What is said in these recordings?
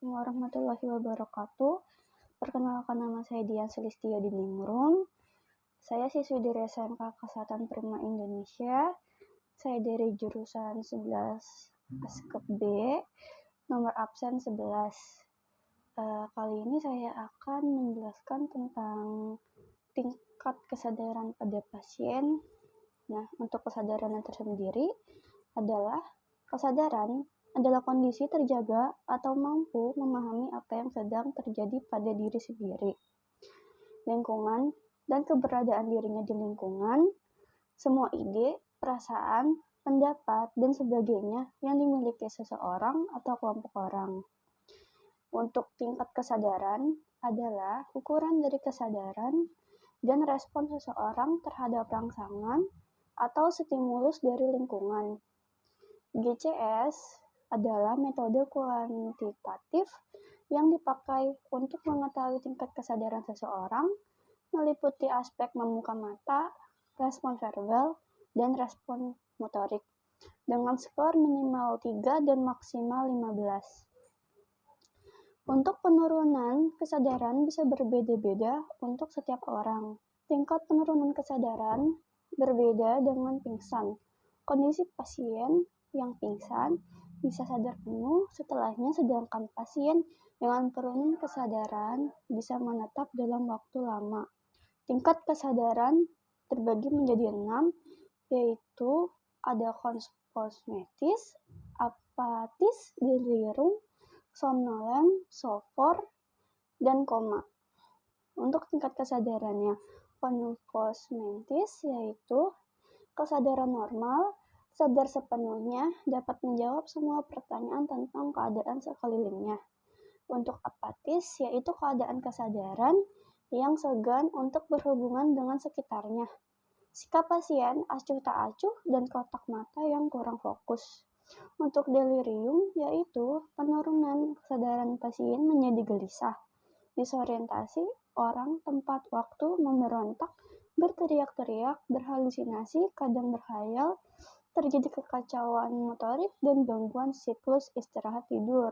Assalamualaikum warahmatullahi wabarakatuh. Perkenalkan, nama saya Dian Sulistyo Diningrum. Saya siswi dari SMK Kesehatan Prima Indonesia. Saya dari jurusan 11 Askep B, nomor absen 11. Kali ini saya akan menjelaskan tentang tingkat kesadaran pada pasien. Nah, untuk kesadaran yang tersendiri adalah kesadaran adalah kondisi terjaga atau mampu memahami apa yang sedang terjadi pada diri sendiri, lingkungan, dan keberadaan dirinya di lingkungan, semua ide, perasaan, pendapat, dan sebagainya yang dimiliki seseorang atau kelompok orang. Untuk tingkat kesadaran adalah ukuran dari kesadaran dan respon seseorang terhadap rangsangan atau stimulus dari lingkungan. GCS adalah metode kuantitatif yang dipakai untuk mengetahui tingkat kesadaran seseorang, meliputi aspek membuka mata, respon verbal, dan respon motorik, dengan skor minimal 3 dan maksimal 15. Untuk penurunan kesadaran bisa berbeda-beda untuk setiap orang. Tingkat penurunan kesadaran berbeda dengan pingsan. Kondisi pasien yang pingsan bisa sadar penuh setelahnya, sedangkan pasien dengan penurunan kesadaran bisa menetap dalam waktu lama. Tingkat kesadaran terbagi menjadi 6, yaitu ada kosmetis, apatis, delirium, somnolen, sofor, dan koma. Untuk tingkat kesadarannya, kosmetis yaitu kesadaran normal, sadar sepenuhnya, dapat menjawab semua pertanyaan tentang keadaan sekelilingnya. Untuk apatis yaitu keadaan kesadaran yang segan untuk berhubungan dengan sekitarnya. Sikap pasien acuh tak acuh dan kotak mata yang kurang fokus. Untuk delirium yaitu penurunan kesadaran pasien menjadi gelisah, disorientasi, orang, tempat, waktu, memberontak, berteriak-teriak, berhalusinasi, kadang berkhayal, terjadi kekacauan motorik, dan gangguan siklus istirahat tidur.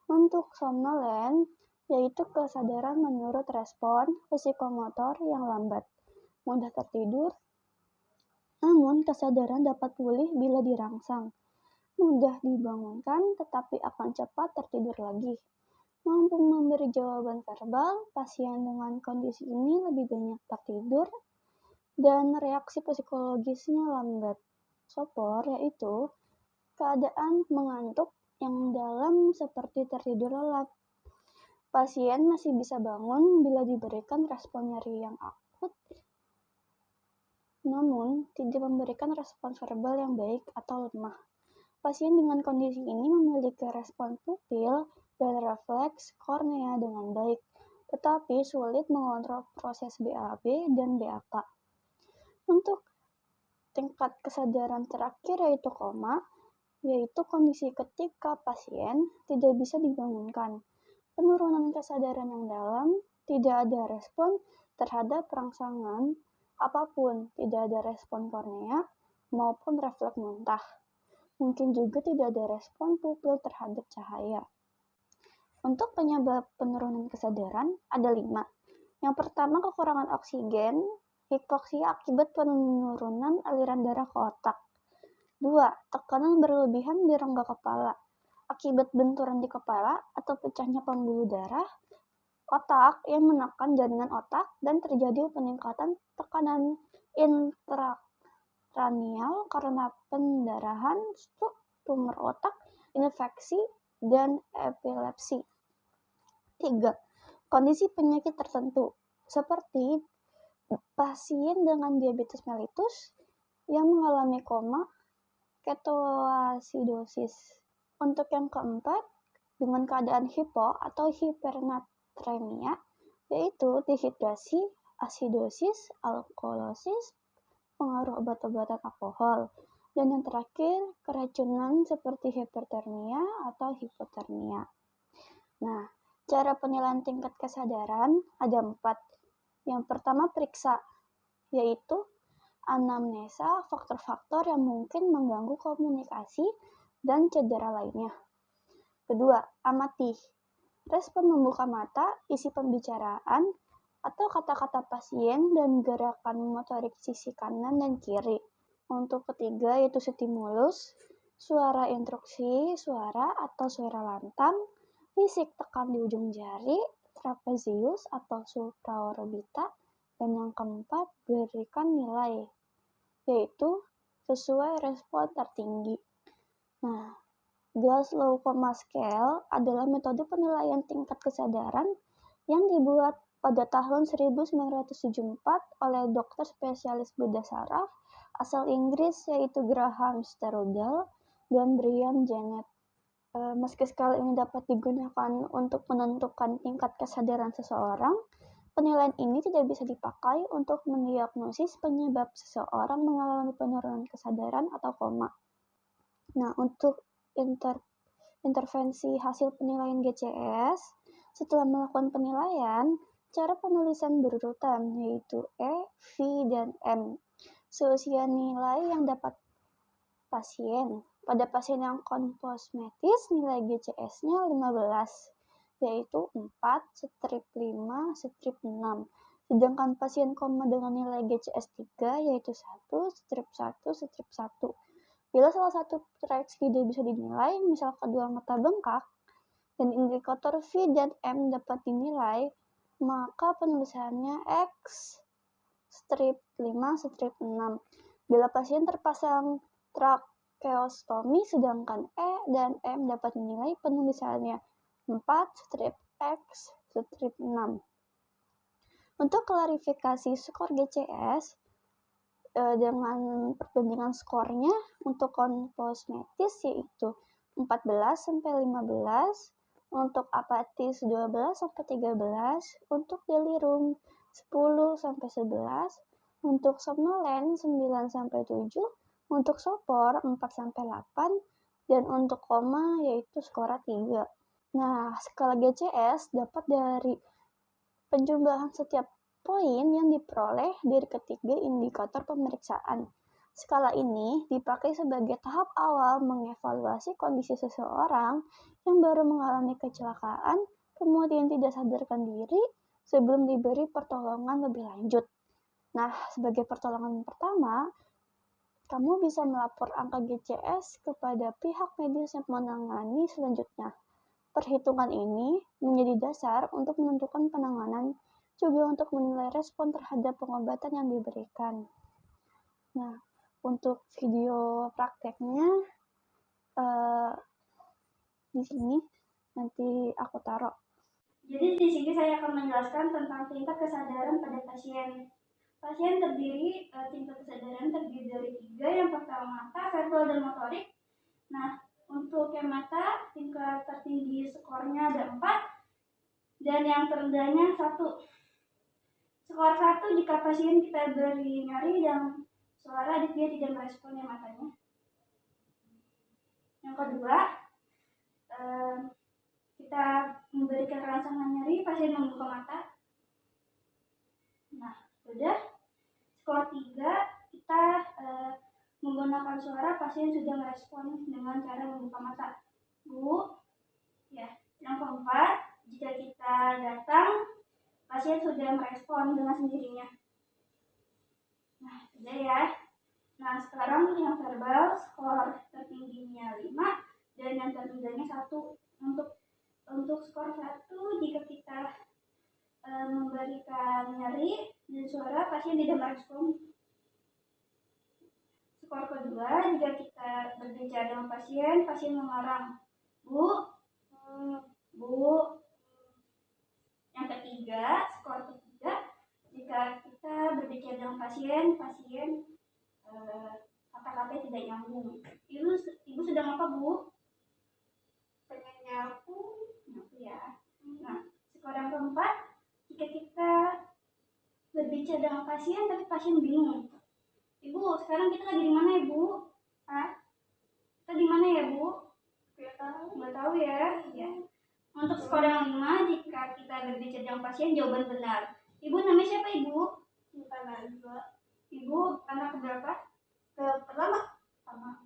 Untuk somnolen, yaitu kesadaran menurut respon psikomotor yang lambat, mudah tertidur, namun kesadaran dapat pulih bila dirangsang, mudah dibangunkan tetapi akan cepat tertidur lagi. Mampu memberi jawaban verbal, pasien dengan kondisi ini lebih banyak tertidur, dan reaksi psikologisnya lambat. Sopor yaitu keadaan mengantuk yang dalam seperti tertidur lelap. Pasien masih bisa bangun bila diberikan respon nyeri yang akut, namun tidak memberikan respon verbal yang baik atau lemah. Pasien dengan kondisi ini memiliki respon pupil dan refleks kornea dengan baik, tetapi sulit mengontrol proses BAB dan BAK. Untuk tingkat kesadaran terakhir yaitu koma, yaitu kondisi ketika pasien tidak bisa dibangunkan. Penurunan kesadaran yang dalam, tidak ada respon terhadap rangsangan apapun, tidak ada respon kornea maupun refleks muntah. Mungkin juga tidak ada respon pupil terhadap cahaya. Untuk penyebab penurunan kesadaran ada 5. Yang pertama, kekurangan oksigen, hipoksia akibat penurunan aliran darah ke otak. 2. Tekanan berlebihan di rongga kepala akibat benturan di kepala atau pecahnya pembuluh darah otak yang menekan jaringan otak dan terjadi peningkatan tekanan intrakranial karena pendarahan, stroke, tumor otak, infeksi, dan epilepsi. 3. Kondisi penyakit tertentu seperti pasien dengan diabetes mellitus yang mengalami koma, ketoasidosis. Untuk yang keempat, dengan keadaan hipo atau hipernatremia, yaitu dehidrasi, asidosis, alkalosis, pengaruh obat-obatan alkohol, dan yang terakhir, keracunan seperti hipertermia atau hipotermia. Nah, cara penilaian tingkat kesadaran ada 4. Yang pertama, periksa, yaitu anamnesa, faktor-faktor yang mungkin mengganggu komunikasi dan cedera lainnya. Kedua, amati, respon membuka mata, isi pembicaraan, atau kata-kata pasien dan gerakan motorik sisi kanan dan kiri. Untuk ketiga yaitu stimulus, suara instruksi, suara atau suara lantang, fisik tekan di ujung jari, trapezius atau supraorbita, dan yang keempat berikan nilai, yaitu sesuai respon tertinggi. Nah, Glasgow Coma Scale adalah metode penilaian tingkat kesadaran yang dibuat pada tahun 1974 oleh dokter spesialis bedah saraf asal Inggris yaitu Graham Sterudel dan Brian Janet. Meski skala ini dapat digunakan untuk menentukan tingkat kesadaran seseorang, penilaian ini tidak bisa dipakai untuk mendiagnosis penyebab seseorang mengalami penurunan kesadaran atau koma. Nah, untuk intervensi hasil penilaian GCS, setelah melakukan penilaian, cara penulisan berurutan yaitu E, V, dan M. Seusia nilai yang dapat pasien. Pada pasien yang konposmetis, nilai GCS-nya 15, yaitu 4, strip 5, strip 6. Sedangkan pasien koma dengan nilai GCS 3, yaitu 1, strip 1, strip 1. Bila salah satu trace tidak bisa dinilai, misal kedua mata bengkak, dan indikator V dan M dapat dinilai, maka penulisannya X, strip 5, strip 6. Bila pasien terpasang tracheostomi, sedangkan E dan M dapat dinilai penulisannya 4, strip X, strip 6. Untuk klarifikasi skor GCS, dengan perbandingan skornya untuk konposmetis yaitu 14-15, untuk apatis 12-13, untuk delirium 10-11, untuk somnolen 9-7, untuk sopor 4-8, dan untuk koma yaitu skora 3. Nah, skala GCS dapat dari penjumlahan setiap poin yang diperoleh dari ketiga indikator pemeriksaan. Skala ini dipakai sebagai tahap awal mengevaluasi kondisi seseorang yang baru mengalami kecelakaan, kemudian tidak sadarkan diri sebelum diberi pertolongan lebih lanjut. Nah, sebagai pertolongan pertama, kamu bisa melapor angka GCS kepada pihak medis yang menangani selanjutnya. Perhitungan ini menjadi dasar untuk menentukan penanganan, juga untuk menilai respon terhadap pengobatan yang diberikan. Nah, untuk video prakteknya di sini nanti aku taruh. Jadi di sini saya akan menjelaskan tentang tingkat kesadaran pada pasien. Pasien terdiri tingkat kesadaran terdiri dari 3. Yang pertama mata, verbal, dan motorik. Nah, untuk yang mata tingkat tertinggi skornya ada 4 dan yang terendahnya 1. Skor 1 jika pasien kita beri nyeri dan suara dia tidak meresponnya matanya. Yang kedua, kita memberikan rangsangan nyeri, pasien membuka mata. Nah, sudah. Skor 3, kita menggunakan suara, pasien sudah merespon dengan cara membuka mata. Bu, ya. Yang keempat, jika kita datang, pasien sudah merespon dengan sendirinya. Nah, sudah ya. Nah, sekarang yang verbal, skor tertingginya 5 dan yang terendahnya 1. Untuk skor 1, jika kita memberikan nyeri dan suara, pasien tidak merespon. Skor kedua, jika kita berbicara dengan pasien mengarang, Bu, Bu. Yang ketiga, skor ketiga, jika kita berbicara dengan pasien kata-kata tidak nyambung. Ibu sedang apa, Bu? Pengen nyapu ya. Nah, skor yang keempat, jika kita berbicara dengan pasien tapi pasien bingung. Ibu, sekarang kita lagi di mana ya, Bu? Hah? Kita di mana ya, Bu? Nggak tahu ya. Ya. Untuk skor yang 5, jika kita berbicara dengan pasien jawaban benar. Ibu namanya siapa, Ibu? Cinta Najwa. Ibu anak berapa? Pertama.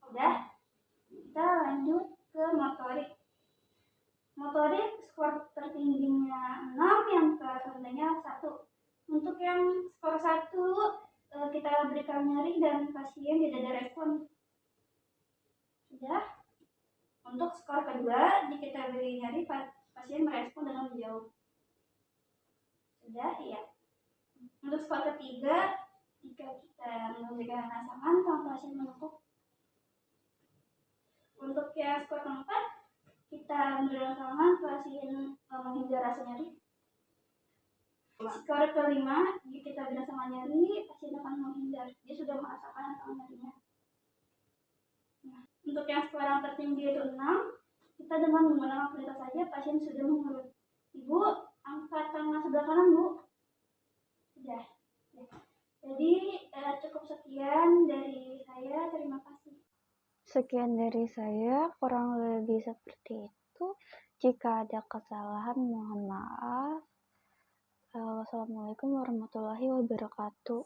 Udah. Kita lanjut ke motorik. Metode skor tertingginya 6, yang terendahnya 1. Untuk yang skor 1, kita berikan nyeri dan pasien tidak ada respon. Sudah. Untuk skor kedua, jika kita beri nyeri, pasien merespon dengan menjauh. Sudah, iya. Untuk skor ketiga, jika kita memberikan rasa mantap, pasien menekuk. Untuk yang skor keempat, kita memberikan tangan, pasien menghindar rasa nyeri. Skor kelima, jika kita beri rasa nyeri, pasien akan menghindar. Dia sudah merasakan rasa nyerinya. Nah, untuk yang skor yang tertinggi itu 6, kita dengan menggunakan perintah saja pasien sudah mengeluh. Ibu, angkat tangan sebelah kanan, Bu. Sudah. Ya. Jadi cukup sekian dari saya. Terima kasih. Sekian dari saya, kurang lebih seperti itu. Jika ada kesalahan, mohon maaf. Wassalamualaikum warahmatullahi wabarakatuh.